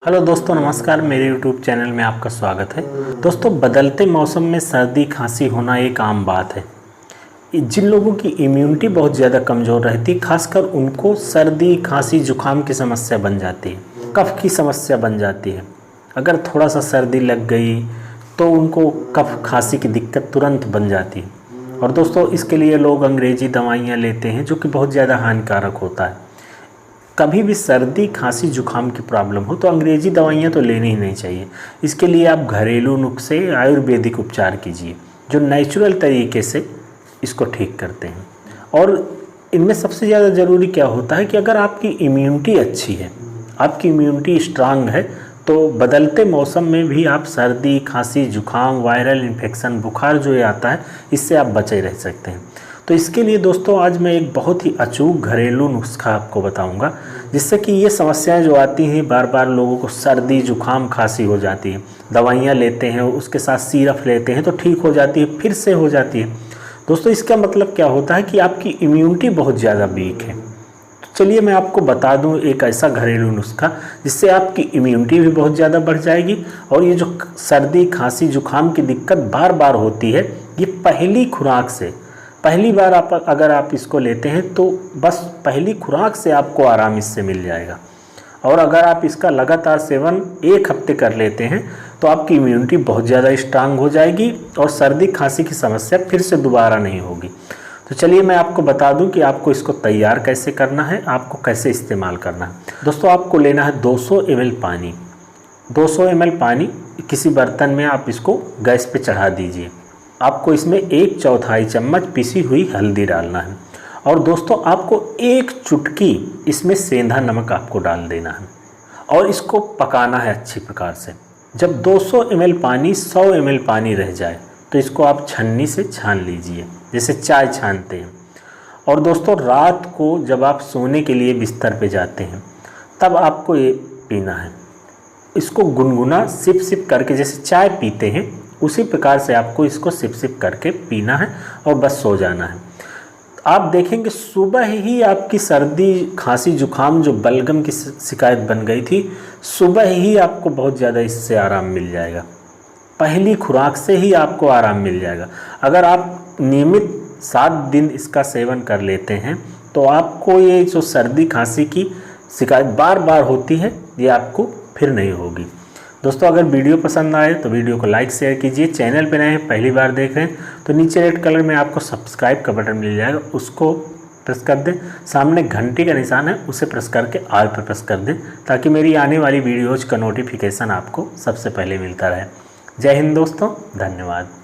Hello दोस्तों, नमस्कार। मेरे YouTube चैनल में आपका स्वागत है। दोस्तों, बदलते मौसम में सर्दी खांसी होना एक आम बात है। जिन लोगों की इम्यूनिटी बहुत ज़्यादा कमज़ोर रहती है, खासकर उनको सर्दी खांसी जुकाम की समस्या बन जाती है, कफ की समस्या बन जाती है। अगर थोड़ा सा सर्दी लग गई तो उनको कफ खांसी की दिक्कत तुरंत बन जाती है। और दोस्तों, इसके लिए लोग अंग्रेज़ी दवाइयाँ लेते हैं, जो कि बहुत ज़्यादा हानिकारक होता है। कभी भी सर्दी खांसी जुकाम की प्रॉब्लम हो तो अंग्रेज़ी दवाइयाँ तो लेनी ही नहीं चाहिए। इसके लिए आप घरेलू नुस्खे आयुर्वेदिक उपचार कीजिए, जो नेचुरल तरीके से इसको ठीक करते हैं। और इनमें सबसे ज़्यादा ज़रूरी क्या होता है कि अगर आपकी इम्यूनिटी अच्छी है, आपकी इम्यूनिटी स्ट्रांग है, तो बदलते मौसम में भी आप सर्दी खांसी जुकाम वायरल इन्फेक्शन बुखार जो ये आता है, इससे आप बचे रह सकते हैं। तो इसके लिए दोस्तों आज मैं एक बहुत ही अचूक घरेलू नुस्खा आपको बताऊंगा, जिससे कि ये समस्याएं जो आती हैं, बार बार लोगों को सर्दी जुकाम खांसी हो जाती है, दवाइयाँ लेते हैं, उसके साथ सिरप लेते हैं तो ठीक हो जाती है, फिर से हो जाती है। दोस्तों, इसका मतलब क्या होता है कि आपकी इम्यूनिटी बहुत ज़्यादा वीक है। तो चलिए मैं आपको बता दूं एक ऐसा घरेलू नुस्खा जिससे आपकी इम्यूनिटी भी बहुत ज़्यादा बढ़ जाएगी, और ये जो सर्दी खांसी जुकाम की दिक्कत बार बार होती है, ये पहली खुराक से, पहली बार अगर आप इसको लेते हैं तो बस पहली खुराक से आपको आराम इससे मिल जाएगा। और अगर आप इसका लगातार सेवन 1 हफ्ते कर लेते हैं तो आपकी इम्यूनिटी बहुत ज़्यादा स्ट्रांग हो जाएगी और सर्दी खांसी की समस्या फिर से दोबारा नहीं होगी। तो चलिए मैं आपको बता दूं कि आपको इसको तैयार कैसे करना है, आपको कैसे इस्तेमाल करना है। दोस्तों, आपको लेना है 200 ml पानी। 200 ml पानी किसी बर्तन में आप इसको गैस पे चढ़ा दीजिए। आपको इसमें 1/4 चम्मच पिसी हुई हल्दी डालना है, और दोस्तों आपको 1 चुटकी इसमें सेंधा नमक आपको डाल देना है, और इसको पकाना है अच्छी प्रकार से। जब 200 ml पानी 100 ml पानी रह जाए तो इसको आप छन्नी से छान लीजिए, जैसे चाय छानते हैं। और दोस्तों, रात को जब आप सोने के लिए बिस्तर पे जाते हैं तब आपको ये पीना है। इसको गुनगुना सिप सिप करके, जैसे चाय पीते हैं उसी प्रकार से आपको इसको सिप सिप करके पीना है और बस सो जाना है। आप देखेंगे सुबह ही आपकी सर्दी खांसी जुकाम जो बलगम की शिकायत बन गई थी, सुबह ही आपको बहुत ज़्यादा इससे आराम मिल जाएगा। पहली खुराक से ही आपको आराम मिल जाएगा। अगर आप नियमित 7 दिन इसका सेवन कर लेते हैं तो आपको ये जो सर्दी खांसी की शिकायत बार बार होती है, ये आपको फिर नहीं होगी। दोस्तों, अगर वीडियो पसंद आए तो वीडियो को लाइक शेयर कीजिए। चैनल पर नए हैं, पहली बार देख रहे हैं तो नीचे रेड कलर में आपको सब्सक्राइब का बटन मिल जाएगा, उसको प्रेस कर दें। सामने घंटी का निशान है, उसे प्रेस करके ऑल पर प्रेस कर दें, ताकि मेरी आने वाली वीडियोज़ का नोटिफिकेशन आपको सबसे पहले मिलता रहे। जय हिंद दोस्तों, धन्यवाद।